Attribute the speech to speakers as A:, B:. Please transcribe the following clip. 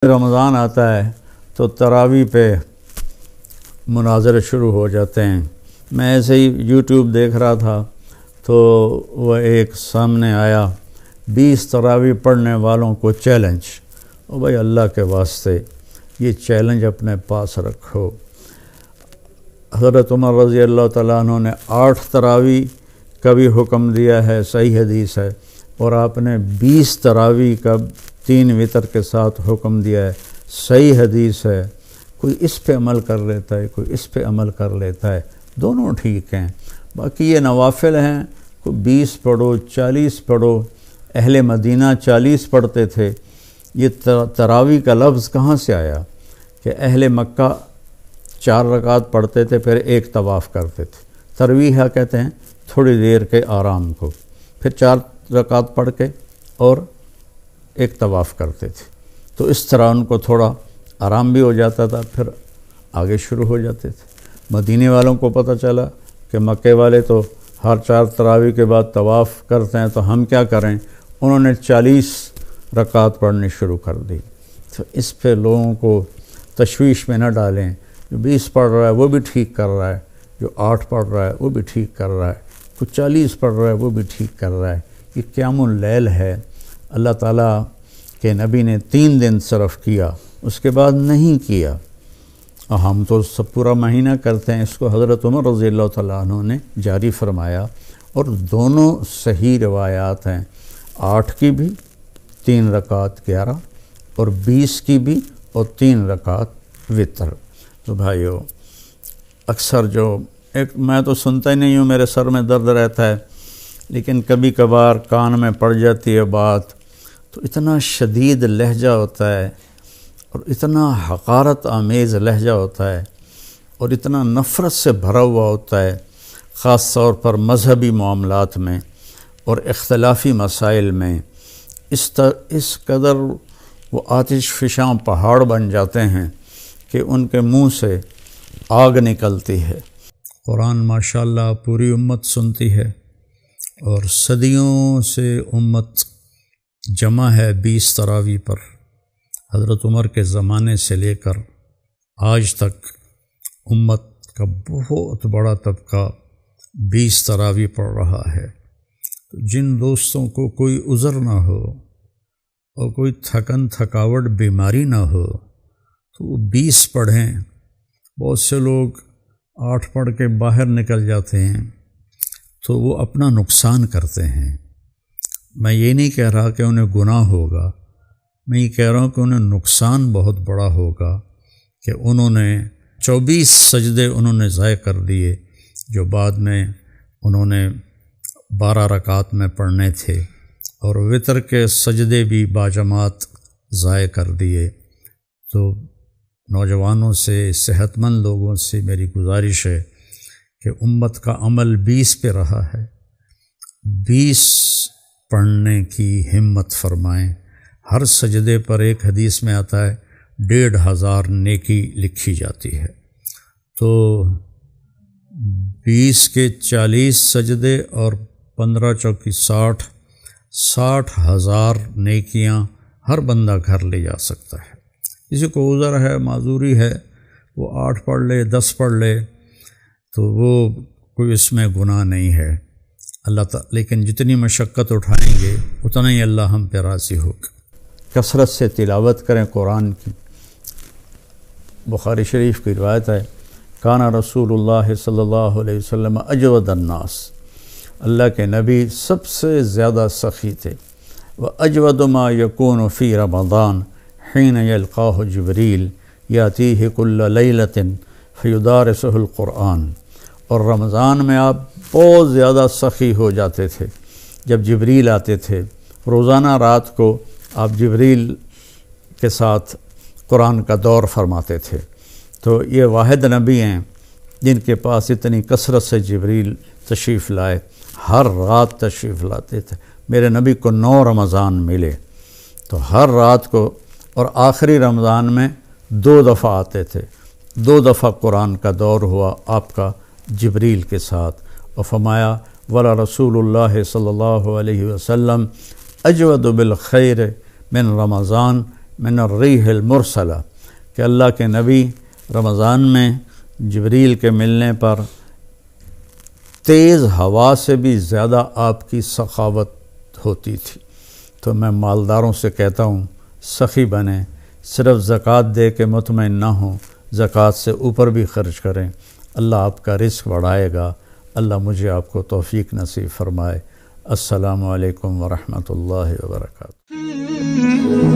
A: رمضان آتا ہے تو تراویح پہ مناظرے شروع ہو جاتے ہیں۔ میں ایسے ہی یوٹیوب دیکھ رہا تھا تو وہ ایک سامنے آیا 20 تراویح پڑھنے والوں کو چیلنج۔ او بھائی اللہ کے واسطے یہ چیلنج اپنے پاس رکھو۔ حضرت عمر رضی اللہ تعالیٰ عنہ نے 8 تراویح کا بھی حکم دیا ہے، صحیح حدیث ہے، اور آپ نے 20 تراویح کا 3 وتر کے ساتھ حکم دیا ہے، صحیح حدیث ہے۔ کوئی اس پہ عمل کر لیتا ہے، کوئی اس پہ عمل کر لیتا ہے، دونوں ٹھیک ہیں۔ باقی یہ نوافل ہیں، کوئی 20 پڑھو 40 پڑھو، اہل مدینہ 40 پڑھتے تھے۔ یہ تراویح کا لفظ کہاں سے آیا کہ اہل مکہ 4 رکعت پڑھتے تھے پھر ایک طواف کرتے تھے۔ ترویح کہتے ہیں تھوڑی دیر کے آرام کو، پھر 4 رکعت پڑھ کے اور ایک طواف کرتے تھے، تو اس طرح ان کو تھوڑا آرام بھی ہو جاتا تھا، پھر آگے شروع ہو جاتے تھے۔ مدینے والوں کو پتہ چلا کہ مکے والے تو ہر 4 تراویح کے بعد طواف کرتے ہیں، تو ہم کیا کریں؟ انہوں نے 40 رکعت پڑھنی شروع کر دی۔ تو اس پہ لوگوں کو تشویش میں نہ ڈالیں۔ جو 20 پڑھ رہا ہے وہ بھی ٹھیک کر رہا ہے، جو 8 پڑھ رہا ہے وہ بھی ٹھیک کر رہا ہے، کوئی 40 پڑھ رہا ہے وہ بھی ٹھیک کر رہا ہے۔ یہ قیام اللیل ہے، اللہ تعالیٰ کے نبی نے 3 دن صرف کیا، اس کے بعد نہیں کیا، اور ہم تو سب پورا مہینہ کرتے ہیں۔ اس کو حضرت عمر رضی اللہ تعالیٰ عنہ نے جاری فرمایا، اور دونوں صحیح روایات ہیں، 8 کی بھی 3 رکعت 11، اور 20 کی بھی اور 3 رکعت وتر۔ تو بھائیو، اکثر جو میں تو سنتا ہی نہیں ہوں، میرے سر میں درد رہتا ہے، لیکن کبھی کبھار کان میں پڑ جاتی ہے بات، تو اتنا شدید لہجہ ہوتا ہے اور اتنا حقارت آمیز لہجہ ہوتا ہے اور اتنا نفرت سے بھرا ہوا ہوتا ہے، خاص طور پر مذہبی معاملات میں اور اختلافی مسائل میں۔ اس قدر وہ آتش فشاں پہاڑ بن جاتے ہیں کہ ان کے منہ سے آگ نکلتی ہے۔ قرآن ماشاءاللہ پوری امت سنتی ہے، اور صدیوں سے امت جمع ہے 20 تراویح پر۔ حضرت عمر کے زمانے سے لے کر آج تک امت کا بہت بڑا طبقہ 20 تراویح پڑھ رہا ہے۔ تو جن دوستوں کو کوئی عذر نہ ہو اور کوئی تھکاوٹ بیماری نہ ہو تو وہ 20 پڑھیں۔ بہت سے لوگ 8 پڑھ کے باہر نکل جاتے ہیں تو وہ اپنا نقصان کرتے ہیں۔ میں یہ نہیں کہہ رہا کہ انہیں گناہ ہوگا، میں یہ کہہ رہا ہوں کہ انہیں نقصان بہت بڑا ہوگا کہ انہوں نے 24 سجدے انہوں نے ضائع کر دیے، جو بعد میں انہوں نے 12 رکعت میں پڑھنے تھے، اور وتر کے سجدے بھی باجماعت ضائع کر دیے۔ تو نوجوانوں سے، صحت مند لوگوں سے میری گزارش ہے کہ امت کا عمل 20 پہ رہا ہے، 20 پڑھنے کی ہمت فرمائیں۔ ہر سجدے پر ایک حدیث میں آتا ہے 1500 نیکی لکھی جاتی ہے۔ تو 20 کے 40 سجدے اور 15 چوکی 60,000 نیکیاں ہر بندہ گھر لے جا سکتا ہے۔ کسی کو عذر ہے، معذوری ہے، وہ 8 پڑھ لے، 10 پڑھ لے، تو وہ کوئی اس میں گناہ نہیں ہے۔ اللہ تعالیٰ لیکن جتنی مشقت اٹھائیں گے اتنا ہی اللہ ہم پہ راضی ہوگا۔ کثرت سے تلاوت کریں قرآن کی۔ بخاری شریف کی روایت ہے، کانا رسول اللہ صلی اللہ علیہ وسلم اجود الناس، اللہ کے نبی سب سے زیادہ سخی تھے۔ وَأَجْوَدُ مَا يَكُونُ فِي رَمَضَانَ حِينَ يَلْقَاهُ جِبْرِيلُ يَأْتِيهِ كُلَّ لَيْلَةٍ فَيُدَارِسُهُ الْقُرْآنَ، اور رمضان میں آپ بہت زیادہ سخی ہو جاتے تھے جب جبریل آتے تھے۔ روزانہ رات کو آپ جبریل کے ساتھ قرآن کا دور فرماتے تھے۔ تو یہ واحد نبی ہیں جن کے پاس اتنی کثرت سے جبریل تشریف لائے، ہر رات تشریف لاتے تھے۔ میرے نبی کو 9 رمضان ملے، تو ہر رات کو، اور آخری رمضان میں 2 دفعہ آتے تھے، 2 دفعہ قرآن کا دور ہوا آپ کا جبریل کے ساتھ، اور فرمایا ولا رسول اللہ صلی اللہ علیہ وسلم اجود بالخیر من رمضان من الریح المرسلہ، کہ اللہ کے نبی رمضان میں جبریل کے ملنے پر تیز ہوا سے بھی زیادہ آپ کی سخاوت ہوتی تھی۔ تو میں مالداروں سے کہتا ہوں سخی بنیں، صرف زکوٰۃ دے کے مطمئن نہ ہوں، زکوٰۃ سے اوپر بھی خرچ کریں، اللہ آپ کا رزق بڑھائے گا۔ اللہ مجھے آپ کو توفیق نصیب فرمائے۔ السلام علیکم ورحمۃ اللہ وبرکاتہ۔